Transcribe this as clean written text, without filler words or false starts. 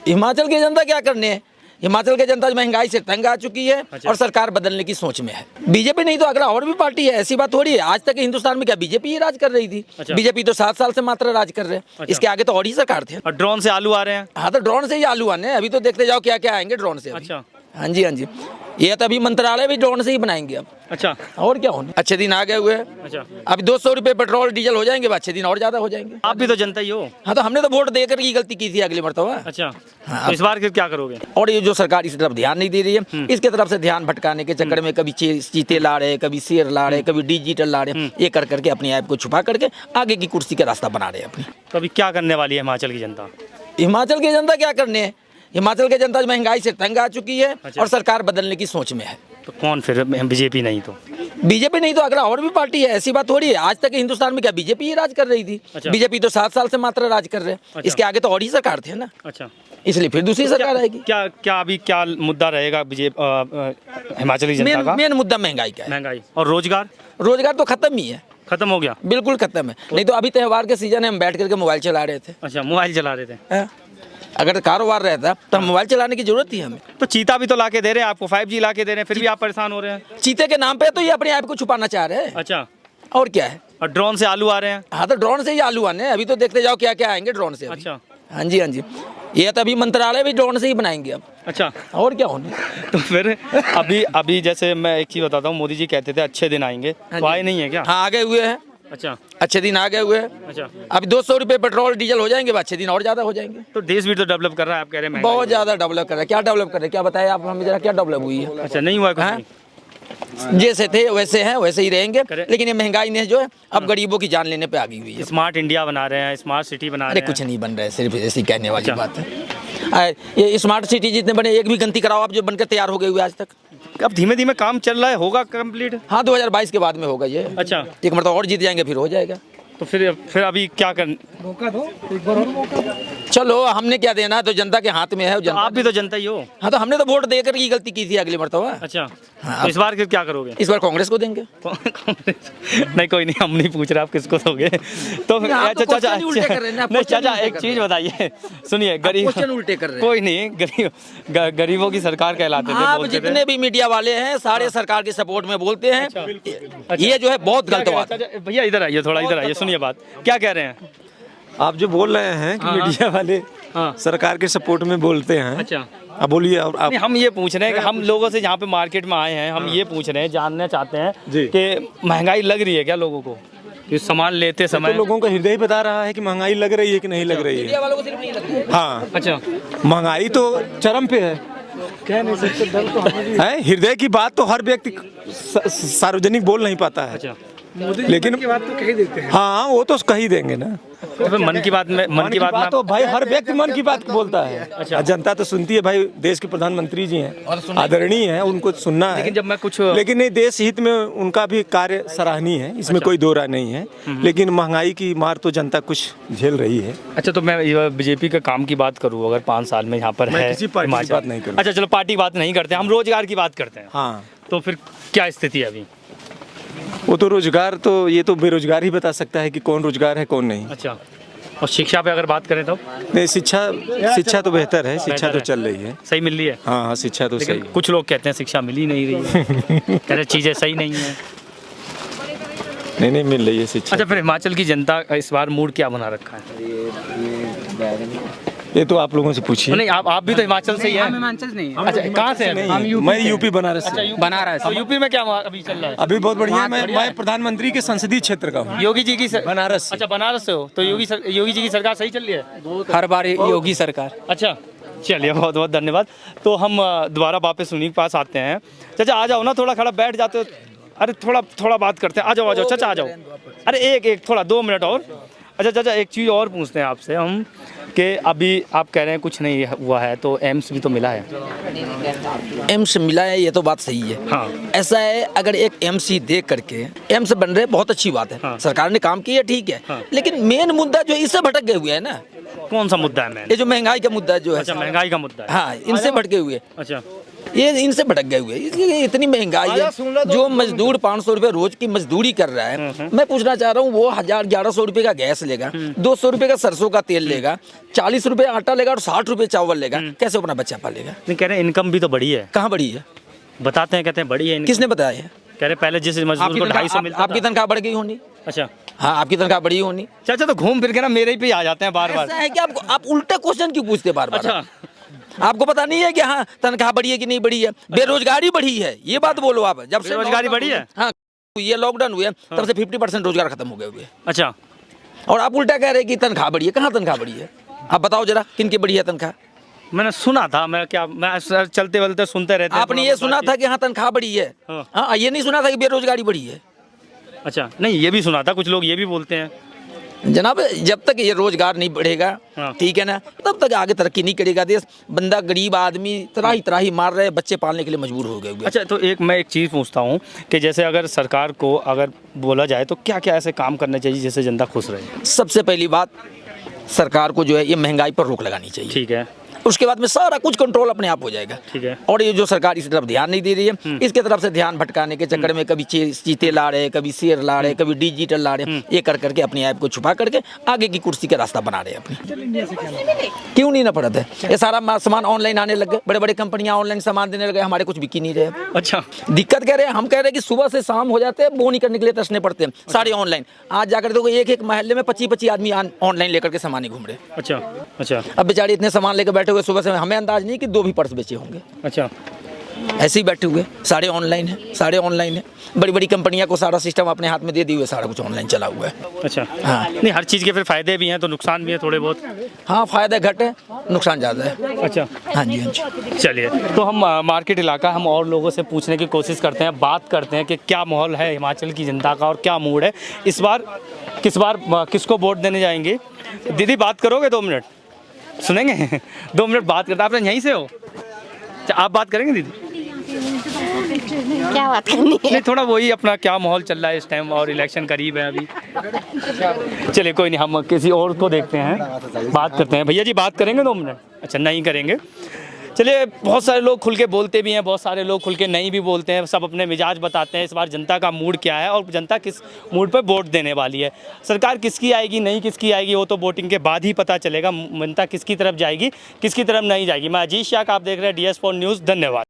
हिमाचल की जनता क्या करने है। हिमाचल की जनता महंगाई से तंग आ चुकी है और सरकार बदलने की सोच में है। बीजेपी नहीं तो अगला और भी पार्टी है, ऐसी बात थोड़ी है। आज तक हिंदुस्तान में क्या बीजेपी ही राज कर रही थी। बीजेपी तो 7 साल से मात्र राज कर रहे हैं। इसके आगे तो और ही सरकार थे। और ड्रोन से आलू आ रहे हैं। हाँ, तो ड्रोन से ही आलू आने हैं। अभी तो देखते जाओ क्या क्या आएंगे ड्रोन से। अच्छा, हाँ जी, हाँ जी। ये तो अभी मंत्रालय भी ड्रोन से ही बनाएंगे अब। अच्छा, और क्या होने, अच्छे दिन आ गए हुए हैं। अच्छा। अभी 200 रुपए पेट्रोल डीजल हो जाएंगे, अच्छे दिन और ज्यादा हो जाएंगे। आप भी तो जनता ही हो। हाँ, तो हमने तो वोट देकर की गलती की थी अगली मरतबा। अच्छा, हाँ, तो इस बार फिर क्या करोगे? और ये जो सरकार इस तरफ ध्यान नहीं दे रही है, इसके तरफ से ध्यान भटकाने के चक्कर में कभी चीते ला रहे, कभी शेर ला रहे, कभी डिजिटल ला रहे, ये कर करके अपनी ऐप को छुपा करके आगे की कुर्सी का रास्ता बना रहे हैं अपनी। तो अभी क्या करने वाली है हिमाचल की जनता? हिमाचल की जनता क्या करने है। हिमाचल की जनता महंगाई से तंग आ चुकी है और सरकार बदलने की सोच में है। तो कौन फिर? बीजेपी नहीं तो? बीजेपी नहीं तो अगला और भी पार्टी है, ऐसी बात थोड़ी है। आज तक हिंदुस्तान में क्या बीजेपी ही राज कर रही थी। बीजेपी तो 7 साल से मात्र राज कर रहे हैं। इसके आगे तो और ही सरकार थे ना। अच्छा, इसलिए फिर दूसरी सरकार आएगी। क्या अभी क्या मुद्दा रहेगा बीजेपी हिमाचली जनता का? मेन मुद्दा महंगाई का है। महंगाई और रोजगार। रोजगार तो खत्म ही है, खत्म हो गया, बिल्कुल खत्म है। नहीं तो अभी त्योहार के सीजन है, हम बैठ करके मोबाइल चला रहे थे। अच्छा, मोबाइल चला रहे थे। हाँ? अगर कारोबार रहता तो हम मोबाइल चलाने की जरूरत थी हमें। तो चीता भी तो ला के दे रहे हैं आपको, 5G ला के दे रहे हैं, फिर भी आप परेशान हो रहे हैं। चीते के नाम पे तो ये अपने ऐप को छुपाना चाह रहे हैं। अच्छा, और क्या है। और ड्रोन से आलू आ रहे हैं। हाँ, तो ड्रोन से ही आलू आने हैं। अभी तो देखते जाओ क्या क्या आएंगे ड्रोन से अभी। अच्छा, हाँ जी, हाँ जी। ये तो अभी मंत्रालय भी ड्रोन से ही बनाएंगे अब। अच्छा। और क्या होने। तो फिर अभी जैसे मैं एक चीज बताता हूँ, मोदी जी कहते थे अच्छे दिन आएंगे, तो आए नहीं है क्या? हाँ, आगे हुए हैं। अच्छा, अच्छे दिन आ गए हुए हैं। अच्छा। अभी 200 रुपए पेट्रोल डीजल हो जाएंगे, अच्छे दिन और ज्यादा हो जाएंगे। तो देश भी तो डेवलप कर रहा है, आप कह रहे हैं बहुत ज्यादा डेवलप कर रहा है। क्या डेवलप कर रहे हैं, क्या बताया आप हमें जरा, क्या डेवलप हुई है। अच्छा, नहीं हुआ कुछ हाँ? नहीं। जैसे थे वैसे हैं, वैसे ही रहेंगे। लेकिन ये महंगाई ने जो है अब गरीबों की जान लेने पे आ गई हुई है। स्मार्ट इंडिया बना रहे हैं, स्मार्ट सिटी बना अरे रहे हैं। कुछ नहीं बन रहा है, सिर्फ ऐसी कहने वाली बात है। ये स्मार्ट सिटी जितने बने, एक भी गलती कराओ आप जो बनकर तैयार हो गए हुए आज तक। अब धीमे धीमे काम चल रहा है, होगा कंप्लीट। हाँ, 2022 के बाद में होगा ये। अच्छा, एक मतलब और जीत जाएंगे, फिर हो जाएगा। तो फिर अभी क्या कर? मौका दो, एक बार और मौका दो। चलो, हमने क्या देना है, तो जनता के हाथ में है। तो आप भी तो जनता ही हो। हाँ, तो हमने तो वोट देकर की गलती की थी अगली मरतबा। अच्छा, हाँ, तो इस बार फिर क्या करोगे? इस बार कांग्रेस को देंगे। नहीं, कोई नहीं, हम नहीं पूछ रहे आप किसको दोगे। तो आप तो क्वेश्चन उल्टे कर रहे हैं ना, आप नहीं क्वेश्चन चाचा, उल्टे एक कर चीज रहे हैं। बताइए, सुनिए, क्वेश्चन उल्टे कर रहे हैं। कोई नहीं, गरीबों की सरकार कहलाते थे, आप बोलते थे। जितने भी मीडिया वाले हैं सारे सरकार के सपोर्ट में बोलते हैं। ये जो है बहुत गलत बात है। चाचा, भैया इधर आइए, थोड़ा इधर आइए, सुनिए बात क्या कह रहे हैं। आप जो बोल रहे हैं कि मीडिया वाले सरकार के सपोर्ट में बोलते हैं। अच्छा, अब बोलिए। और आप नहीं, हम ये पूछ रहे हैं कि हम लोगों से यहाँ पे मार्केट में आए हैं, हम ये पूछ रहे हैं, जानना चाहते हैं कि महंगाई लग रही है क्या लोगों को, कि सामान लेते समय? तो लोगों का हृदय ही बता रहा है कि महंगाई लग रही है कि नहीं लग रही है। मीडिया वालों को सिर्फ नहीं लग रही है। हाँ, अच्छा, महंगाई तो चरम पे है। कह नहीं सकते, डर तो हमें भी है, हृदय की बात तो हर व्यक्ति सार्वजनिक बोल नहीं पाता है। अच्छा। लेकिन की बात तो कह ही देते हैं। हाँ, वो तो कह ही देंगे ना। तो फिर मन की बात में तो भाई हर व्यक्ति मन की बात बोलता है। अच्छा, जनता तो सुनती है भाई। देश के प्रधानमंत्री जी हैं, आदरणीय हैं, उनको सुनना है। लेकिन जब मैं कुछ लेकिन नहीं, देश हित में उनका भी कार्य सराहनीय है, इसमें कोई दो राय नहीं है। लेकिन महंगाई की मार तो जनता कुछ झेल रही है। अच्छा, तो मैं बीजेपी का काम की बात करूँ, अगर 5 साल में यहाँ पर मैं है किसी पार्टी की हिमाचल- बात नहीं करूँगा। अच्छा, चलो पार्टी की बात नहीं करते, हम रोजगार की बात करते हैं। हाँ, तो फिर क्या स्थिति है अभी? वो तो रोजगार तो ये तो बेरोजगार ही बता सकता है कि कौन रोजगार है कौन नहीं। अच्छा, और शिक्षा पे अगर बात करें तो नहीं, शिक्षा तो बेहतर है, शिक्षा तो चल रही है। सही मिल रही है। हाँ हाँ, शिक्षा तो सही लेकिन है। कुछ लोग कहते हैं शिक्षा मिल ही नहीं रही है, कह रहे चीज़ें सही नहीं है। नहीं मिल रही है शिक्षा। अच्छा, फिर हिमाचल की जनता का इस बार मूड क्या बना रखा है? ये तो आप लोगों से पूछिए। नहीं, आप भी तो हिमाचल से ही हैं। हिमाचल नहीं है। अच्छा, कहाँ से हैं? मैं यूपी बनारस से। बनारस। तो यूपी में क्या अभी चल रहा है? अभी बहुत बढ़िया है। मैं प्रधानमंत्री के संसदीय क्षेत्र का हूँ। योगी जी की बनारस से। अच्छा, बनारस से हो तो योगी जी की सरकार सही चल रही है हर बार योगी सरकार। अच्छा, चलिए, बहुत बहुत धन्यवाद। तो हम दोबारा वापस उन्हीं के पास आते हैं। चाचा आ जाओ ना, थोड़ा खड़ा बैठ जाते हो। अरे थोड़ा बात करते हैं, आ जाओ चाचा, आ जाओ। अरे एक थोड़ा 2 मिनट और। अच्छा चाचा, एक चीज़ और पूछते हैं आपसे हम कि अभी आप कह रहे हैं कुछ नहीं हुआ है, तो एम्स भी तो मिला है। एम्स मिला है, ये तो बात सही है। हाँ। ऐसा है, अगर एक एम्स ही देख करके एम्स बन रहे, बहुत अच्छी बात है। हाँ। सरकार ने काम किया, ठीक है। हाँ। लेकिन मेन मुद्दा जो इससे भटक गए हुए है ना, कौन सा मुद्दा है मैन? ये जो महंगाई का मुद्दा जो है, अच्छा, महंगाई का मुद्दा है। हाँ, इनसे भटके हुए, अच्छा, ये इनसे भटक गए हुए। ये इतनी महंगाई है, जो मजदूर 500 रुपये रोज की मजदूरी कर रहा है, मैं पूछना चाह रहा हूँ, वो 1100 रुपये का गैस लेगा, 200 रुपये का सरसों का तेल लेगा, 40 रुपये आटा लेगा और 60 रुपये चावल लेगा, कैसे अपना बच्चा पालेगा? नहीं कह रहे इनकम भी तो बढ़ी है, कहाँ बढ़ी है? बताते हैं, कहते हैं बढ़ी है income। किसने बताया है? कह रहे पहले जिस मजदूर को 250 मिलता आपकी था। तनख्वाह बढ़ गई होनी। अच्छा, हाँ, आपकी तनख्वाह बढ़ी होनी। चाचा तो घूम फिर के ना मेरे ही पे आ जाते हैं बार बार। ऐसा है कि आप उल्टा क्वेश्चन क्यों पूछते बार बार? अच्छा, आपको पता नहीं है कि हाँ तनख्वाह बढ़ी है कि नहीं बढ़ी है? बेरोजगारी बढ़ी है, ये बात बोलो आप। जब से बेरोजगारी बढ़ी है? हाँ, ये लॉकडाउन हुए तब से 50% रोजगार खत्म हो गए हुए। अच्छा, और आप उल्टा कह रहे हैं कि तनख्वाह बढ़ी है। कहाँ तनख्वाह बढ़ी है? आप बताओ जरा, किन की बढ़ी है तनख्वाह? मैंने सुना था, मैं चलते चलते सुनते रहते हैं। आपने ये सुना था कि हाँ तनख्वाह बढ़ी है? हाँ। हाँ, ये नहीं सुना था कि बेरोजगारी बढ़ी है? अच्छा, नहीं ये भी सुना था, कुछ लोग ये भी बोलते हैं। जनाब, जब तक ये रोजगार नहीं बढ़ेगा, हाँ। ठीक है ना, तब तक आगे तरक्की नहीं करेगा देश। बंदा, गरीब आदमी त्राही मार रहे, बच्चे पालने के लिए मजबूर हो गए। अच्छा, तो मैं एक चीज़ पूछता हूँ कि जैसे अगर सरकार को अगर बोला जाए तो क्या क्या ऐसे काम करने चाहिए जिससे जनता खुश रहे? सबसे पहली बात, सरकार को जो है ये महंगाई पर रोक लगानी चाहिए। ठीक है, उसके बाद में सारा कुछ कंट्रोल अपने आप हो जाएगा। ठीक है। और ये जो सरकार इस तरफ ध्यान नहीं दे रही है, इसके तरफ से ध्यान भटकाने के चक्कर में कभी चीते ला रहे, कभी शेर ला रहे, कभी डिजिटल ला रहे, ये कर करके अपने आप को छुपा करके आगे की कुर्सी का रास्ता बना रहे हैं अपनी। क्यों नहीं ना पड़ता है? ये सारा सामान ऑनलाइन आने लग गए, बड़े बड़े कंपनियां ऑनलाइन सामान देने लगे, हमारे कुछ बिकी नहीं रहे। अच्छा, दिक्कत कह रहे हैं, हम कह रहे हैं कि सुबह से शाम हो जाते हैं, बोनी करने के लिए तरसने पड़ते हैं, सारे ऑनलाइन। आज जाकर देखो, एक एक महल्ले में 25-25 आदमी ऑनलाइन लेकर के सामान ही घूम रहे। अच्छा, अच्छा, अब बेचारे इतने सामान लेकर बैठे हुए, सुबह से हमें अंदाज नहीं कि 2 भी पर्स बेचे होंगे। अच्छा, ऐसे ही बैठे हुए, सारे ऑनलाइन है, सारे ऑनलाइन है। बड़ी बड़ी कंपनियां को सारा सिस्टम अपने हाथ में दे दिए हुए, सारा कुछ ऑनलाइन चला हुआ है। अच्छा, हाँ। नहीं हर चीज़ के फिर फायदे भी हैं तो नुकसान भी है थोड़े बहुत। हाँ, फायदा घट है, नुकसान ज़्यादा है। अच्छा, हाँ जी, हाँ जी। चलिए, तो हम मार्केट इलाका हम और लोगों से पूछने की कोशिश करते हैं, बात करते हैं कि क्या माहौल है हिमाचल की जनता का और क्या मूड है इस बार, किसको वोट देने जाएंगे। दीदी बात करोगे 2 मिनट? सुनेंगे? 2 मिनट बात करते। आप यहीं से हो? अच्छा, आप बात करेंगे दीदी? क्या बात करनी है? नहीं, थोड़ा वही अपना क्या माहौल चल रहा है इस टाइम और इलेक्शन करीब है अभी। चलिए कोई नहीं, हम किसी और को देखते हैं, बात करते हैं। भैया जी बात करेंगे 2 मिनट? अच्छा, नहीं करेंगे। चलिए, बहुत सारे लोग खुल के बोलते भी हैं, बहुत सारे लोग खुल के नहीं भी बोलते हैं, सब अपने मिजाज बताते हैं। इस बार जनता का मूड क्या है और जनता किस मूड पर वोट देने वाली है। सरकार किसकी आएगी, नहीं किसकी आएगी, वो तो वोटिंग के बाद ही पता चलेगा। जनता किसकी तरफ जाएगी, किसकी तरफ नहीं जाएगी। मैं अजीत शाह, आप देख रहे हैं DS4 न्यूज़। धन्यवाद।